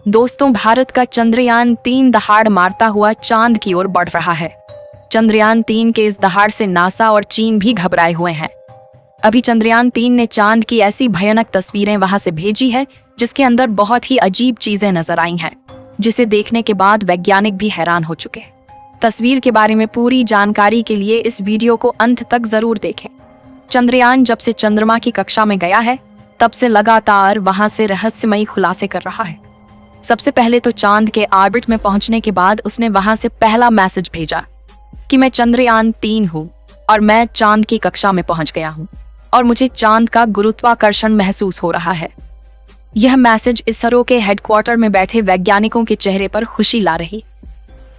दोस्तों, भारत का चंद्रयान-3 दहाड़ मारता हुआ चांद की ओर बढ़ रहा है। चंद्रयान-3 के इस दहाड़ से नासा और चीन भी घबराए हुए हैं। अभी चंद्रयान-3 ने चांद की ऐसी भयानक तस्वीरें वहां से भेजी है जिसके अंदर बहुत ही अजीब चीजें नजर आई हैं, जिसे देखने के बाद वैज्ञानिक भी हैरान हो चुके। तस्वीर के बारे में पूरी जानकारी के लिए इस वीडियो को अंत तक जरूर देखें। चंद्रयान जब से चंद्रमा की कक्षा में गया है तब से लगातार वहां से रहस्यमयी खुलासे कर रहा है। सबसे पहले तो चांद के ऑर्बिट में पहुंचने के बाद उसने वहां से पहला मैसेज भेजा कि मैं चंद्रयान-3 हूं और मैं चांद की कक्षा में पहुंच गया हूं और मुझे चांद का गुरुत्वाकर्षण महसूस हो रहा है। यह मैसेज इसरो के हेडक्वार्टर में बैठे वैज्ञानिकों के चेहरे पर खुशी ला रही।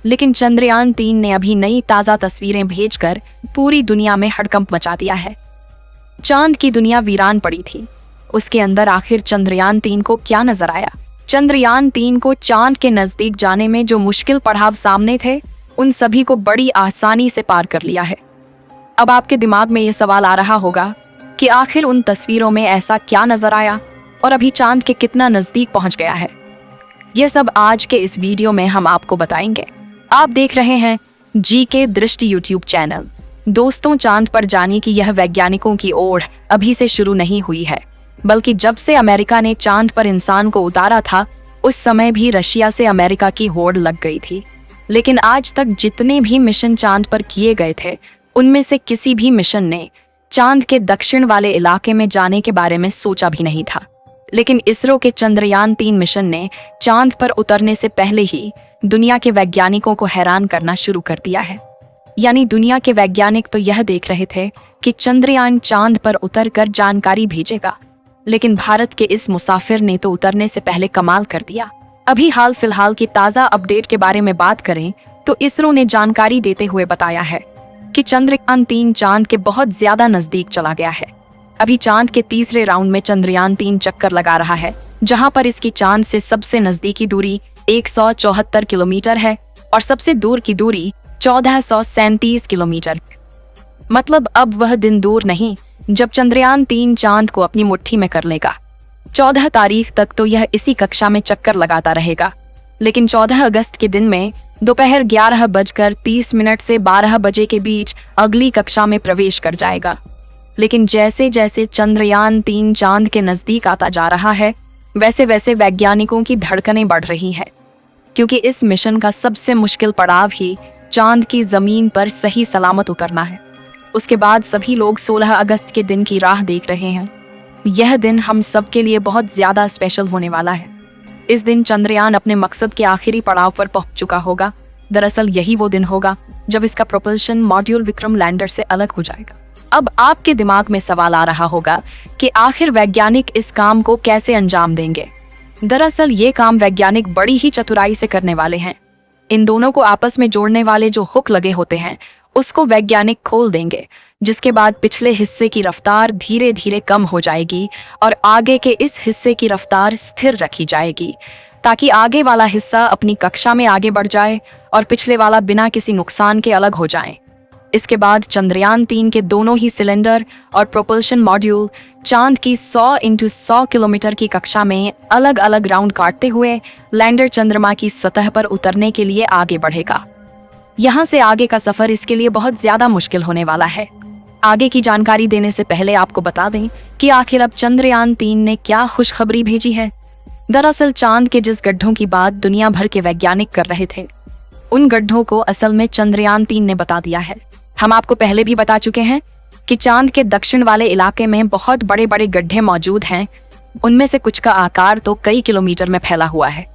लेकिन चंद्रयान-3 ने अभी नई ताजा तस्वीरें भेजकर पूरी दुनिया में हड़कंप मचा दिया है। चांद की दुनिया वीरान पड़ी थी। उसके अंदर आखिर चंद्रयान-3 को क्या नजर आया? चंद्रयान-3 को चांद के नजदीक जाने में जो मुश्किल पड़ाव सामने थे, उन सभी को बड़ी आसानी से पार कर लिया है। अब आपके दिमाग में यह सवाल आ रहा होगा कि आखिर उन तस्वीरों में ऐसा क्या नजर आया और अभी चांद के कितना नजदीक पहुंच गया है। यह सब आज के इस वीडियो में हम आपको बताएंगे। आप देख रहे हैं जीके दृष्टि यूट्यूब चैनल। दोस्तों, चांद पर जाने की यह वैज्ञानिकों की ओर अभी से शुरू नहीं हुई है, बल्कि जब से अमेरिका ने चांद पर इंसान को उतारा था उस समय भी रशिया से अमेरिका की होड़ लग गई थी। लेकिन आज तक जितने भी मिशन चांद पर किए गए थे उनमें से किसी भी मिशन ने चांद के दक्षिण वाले इलाके में जाने के बारे में सोचा भी नहीं था। लेकिन इसरो के चंद्रयान-3 मिशन ने चांद पर उतरने से पहले ही दुनिया के वैज्ञानिकों को हैरान करना शुरू कर दिया है। यानी दुनिया के वैज्ञानिक तो यह देख रहे थे कि चंद्रयान चांद पर उतरकर जानकारी भेजेगा, लेकिन भारत के इस मुसाफिर ने तो उतरने से पहले कमाल कर दिया। अभी हाल फिलहाल की ताजा अपडेट के बारे में बात करें तो इसरो ने जानकारी देते हुए बताया है कि चंद्रयान-3 चांद के बहुत ज्यादा नजदीक चला गया है। अभी चांद के तीसरे राउंड में चंद्रयान-3 चक्कर लगा रहा है, जहां पर इसकी चांद से सबसे नजदीकी दूरी 174 किलोमीटर है और सबसे दूर की दूरी 1437 किलोमीटर। मतलब अब वह दिन दूर नहीं जब चंद्रयान-3 चांद को अपनी मुट्ठी में कर लेगा। 14 तारीख तक तो यह इसी कक्षा में चक्कर लगाता रहेगा, लेकिन 14 अगस्त के दिन में दोपहर 11:30 से 12 बजे के बीच अगली कक्षा में प्रवेश कर जाएगा। लेकिन जैसे जैसे चंद्रयान-3 चांद के नजदीक आता जा रहा है वैसे वैसे वैज्ञानिकों की धड़कनें बढ़ रही हैं, क्योंकि इस मिशन का सबसे मुश्किल पड़ाव ही चांद की जमीन पर सही सलामत उतरना है। उसके बाद सभी लोग 16 अगस्त के दिन की राह देख रहे हैं। यह दिन हम सब के लिए बहुत ज्यादा स्पेशल होने वाला है। इस दिन चंद्रयान अपने मकसद के आखिरी पड़ाव पर पहुंच चुका होगा। दरअसल यही वो दिन होगा जब इसका प्रोपल्शन मॉड्यूल विक्रम लैंडर से अलग हो जाएगा। अब आपके दिमाग में सवाल आ रहा होगा कि आखिर वैज्ञानिक इस काम को कैसे अंजाम देंगे। दरअसल ये काम वैज्ञानिक बड़ी ही चतुराई से करने वाले हैं। इन दोनों को आपस में जोड़ने वाले जो हुक लगे होते हैं उसको वैज्ञानिक खोल देंगे, जिसके बाद पिछले हिस्से की रफ्तार धीरे धीरे कम हो जाएगी और आगे के इस हिस्से की रफ्तार स्थिर रखी जाएगी, ताकि आगे वाला हिस्सा अपनी कक्षा में आगे बढ़ जाए और पिछले वाला बिना किसी नुकसान के अलग हो जाए। इसके बाद चंद्रयान-3 के दोनों ही सिलेंडर और प्रोपल्शन मॉड्यूल चांद की 100x100 किलोमीटर की कक्षा में अलग अलग राउंड काटते हुए लैंडर चंद्रमा की सतह पर उतरने के लिए आगे बढ़ेगा। यहाँ से आगे का सफर इसके लिए बहुत ज्यादा मुश्किल होने वाला है। आगे की जानकारी देने से पहले आपको बता दें कि आखिर अब चंद्रयान-3 ने क्या खुशखबरी भेजी है। दरअसल चांद के जिस गड्ढों की बात दुनिया भर के वैज्ञानिक कर रहे थे, उन गड्ढों को असल में चंद्रयान-3 ने बता दिया है। हम आपको पहले भी बता चुके हैं कि चांद के दक्षिण वाले इलाके में बहुत बड़े बड़े गड्ढे मौजूद हैं। उनमें से कुछ का आकार तो कई किलोमीटर में फैला हुआ है।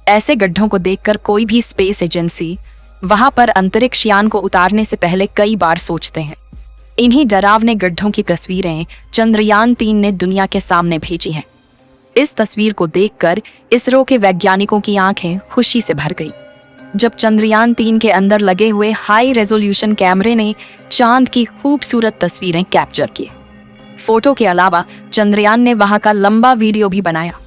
ऐसे गड्ढों को देखकर कोई भी स्पेस एजेंसी वहां पर अंतरिक्ष यान को उतारने से पहले कई बार सोचते हैं। इन्हीं डरावने गड्ढों की तस्वीरें चंद्रयान-3 ने दुनिया के सामने भेजी हैं। इस तस्वीर को देखकर इसरो के वैज्ञानिकों की आंखें खुशी से भर गई जब चंद्रयान-3 के अंदर लगे हुए हाई रेजोल्यूशन कैमरे ने चांद की खूबसूरत तस्वीरें कैप्चर की। फोटो के अलावा चंद्रयान ने वहां का लंबा वीडियो भी बनाया,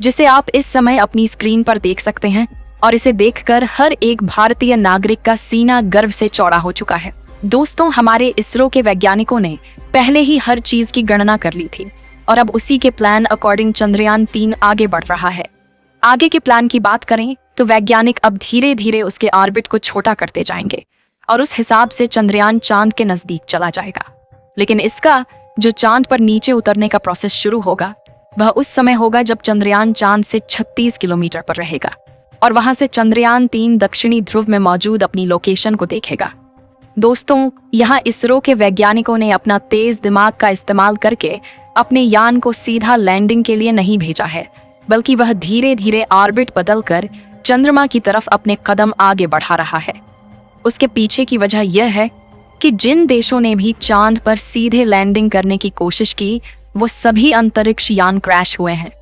जिसे आप इस समय अपनी स्क्रीन पर देख सकते हैं, और इसे देखकर हर एक भारतीय नागरिक का सीना गर्व से चौड़ा हो चुका है। दोस्तों, हमारे इसरो के वैज्ञानिकों ने पहले ही हर चीज की गणना कर ली थी और अब उसी के प्लान अकॉर्डिंग चंद्रयान-3 आगे बढ़ रहा है। आगे के प्लान की बात करें तो वैज्ञानिक अब धीरे धीरे उसके ऑर्बिट को छोटा करते जाएंगे और उस हिसाब से चंद्रयान चांद के नजदीक चला जाएगा। लेकिन इसका जो चांद पर नीचे उतरने का प्रोसेस शुरू होगा वह उस समय होगा जब चंद्रयान चांद से 36 किलोमीटर पर रहेगा और वहां से चंद्रयान 3 दक्षिणी ध्रुव में मौजूद अपनी लोकेशन को देखेगा। दोस्तों, यहाँ इसरो के वैज्ञानिकों ने अपना तेज दिमाग का इस्तेमाल करके अपने यान को सीधा लैंडिंग के लिए नहीं भेजा है, बल्कि वह धीरे धीरे ऑर्बिट बदलकर चंद्रमा की तरफ अपने कदम आगे बढ़ा रहा है। उसके पीछे की वजह यह है कि जिन देशों ने भी चांद पर सीधे लैंडिंग करने की कोशिश की वो सभी अंतरिक्ष यान क्रैश हुए हैं।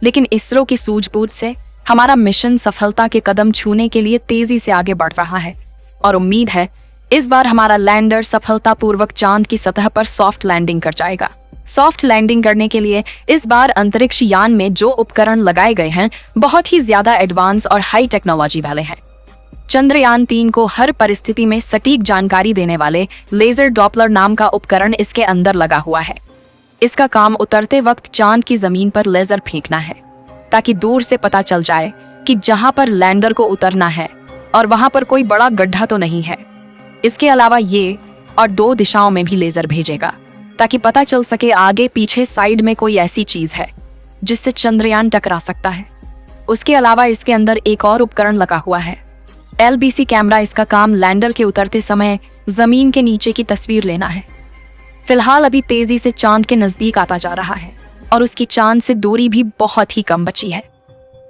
लेकिन इसरो की सूझबूझ से हमारा मिशन सफलता के कदम छूने के लिए तेजी से आगे बढ़ रहा है और उम्मीद है इस बार हमारा लैंडर सफलतापूर्वक चांद की सतह पर सॉफ्ट लैंडिंग कर जाएगा। सॉफ्ट लैंडिंग करने के लिए इस बार अंतरिक्ष यान में जो उपकरण लगाए गए हैं बहुत ही ज्यादा एडवांस और हाई टेक्नोलॉजी वाले हैं। चंद्रयान 3 को हर परिस्थिति में सटीक जानकारी देने वाले लेजर डॉपलर नाम का उपकरण इसके अंदर लगा हुआ है। इसका काम उतरते वक्त चांद की जमीन पर लेजर फेंकना है ताकि दूर से पता चल जाए कि जहां पर लैंडर को उतरना है और वहां पर कोई बड़ा गड्ढा तो नहीं है। इसके अलावा ये और 2 दिशाओं में भी लेजर भेजेगा ताकि पता चल सके आगे पीछे साइड में कोई ऐसी चीज है जिससे चंद्रयान टकरा सकता है। उसके अलावा इसके अंदर एक और उपकरण लगा हुआ है, LBC कैमरा। इसका काम लैंडर के उतरते समय जमीन के नीचे की तस्वीर लेना है। फिलहाल अभी तेजी से चांद के नजदीक आता जा रहा है और उसकी चांद से दूरी भी बहुत ही कम बची है।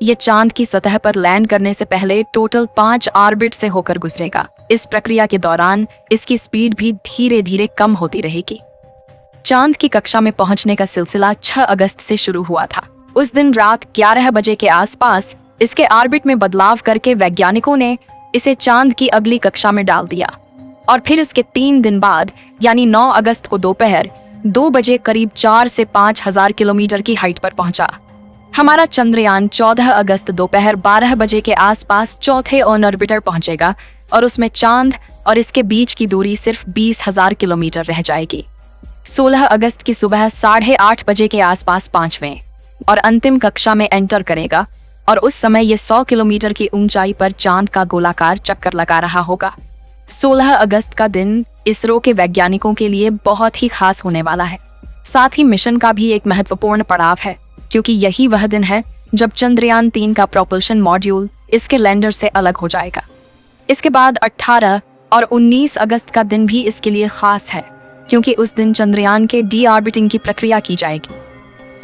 यह चांद की सतह पर लैंड करने से पहले टोटल 5 ऑर्बिट से होकर गुजरेगा। इस प्रक्रिया के दौरान इसकी स्पीड भी धीरे धीरे कम होती रहेगी। चांद की कक्षा में पहुंचने का सिलसिला 6 अगस्त से शुरू हुआ था। उस दिन रात 11 बजे के आसपास इसके ऑर्बिट में बदलाव करके वैज्ञानिकों ने इसे चांद की अगली कक्षा में डाल दिया और फिर इसके 3 दिन बाद यानी 9 अगस्त को दोपहर 2 बजे करीब 4 से 5 हजार किलोमीटर की हाइट पर पहुंचा। हमारा चंद्रयान 14 अगस्त दोपहर 12 बजे के आसपास चौथे ऑन ऑर्बिटर पहुंचेगा और उसमें चांद और इसके बीच की दूरी सिर्फ 20,000 किलोमीटर रह जाएगी। 16 अगस्त की सुबह 8:30 बजे के आसपास 5वें और अंतिम कक्षा में एंटर करेगा और उस समय ये 100 किलोमीटर की ऊंचाई पर चांद का गोलाकार चक्कर लगा रहा होगा। 16 अगस्त का दिन इसरो के वैज्ञानिकों के लिए बहुत ही खास होने वाला है। साथ ही मिशन का भी एक महत्वपूर्ण पड़ाव है क्योंकि यही वह दिन है जब चंद्रयान 3 का प्रोपल्शन मॉड्यूल इसके लैंडर से अलग हो जाएगा। इसके बाद 18 और 19 अगस्त का दिन भी इसके लिए खास है क्योंकि उस दिन चंद्रयान के डी-ऑर्बिटिंग की प्रक्रिया की जाएगी।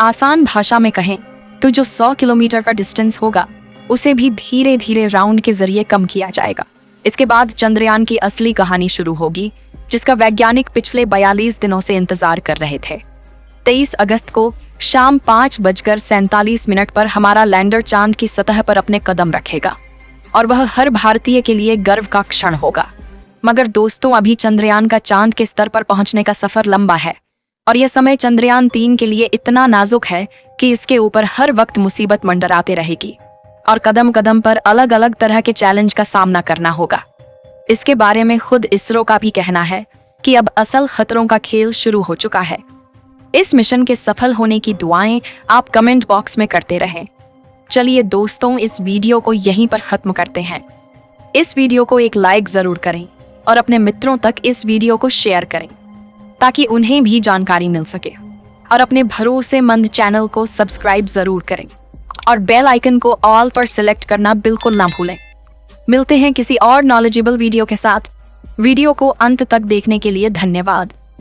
आसान भाषा में कहें तो जो 100 किलोमीटर का डिस्टेंस होगा उसे भी धीरे धीरे राउंड के जरिए कम किया जाएगा। इसके बाद चंद्रयान की असली कहानी शुरू होगी जिसका वैज्ञानिक पिछले 42 दिनों से इंतजार कर रहे थे। 23 अगस्त को शाम 5:47 पर हमारा लैंडर चांद की सतह पर अपने कदम रखेगा और वह हर भारतीय के लिए गर्व का क्षण होगा। मगर दोस्तों, अभी चंद्रयान का चांद के स्तर पर पहुंचने का सफर लंबा है और यह समय चंद्रयान 3 के लिए इतना नाजुक है कि इसके ऊपर हर वक्त मुसीबत मंडराते रहेगी और कदम कदम पर अलग अलग तरह के चैलेंज का सामना करना होगा। इसके बारे में खुद इसरो का भी कहना है कि अब असल खतरों का खेल शुरू हो चुका है। इस मिशन के सफल होने की दुआएं आप कमेंट बॉक्स में करते रहें। चलिए दोस्तों, इस वीडियो को यहीं पर खत्म करते हैं। इस वीडियो को एक लाइक जरूर करें और अपने मित्रों तक इस वीडियो को शेयर करें ताकि उन्हें भी जानकारी मिल सके और अपने भरोसेमंद चैनल को सब्सक्राइब जरूर करें और बेल आइकन को ऑल पर सिलेक्ट करना बिल्कुल ना भूलें। मिलते हैं किसी और नॉलेजेबल वीडियो के साथ। वीडियो को अंत तक देखने के लिए धन्यवाद।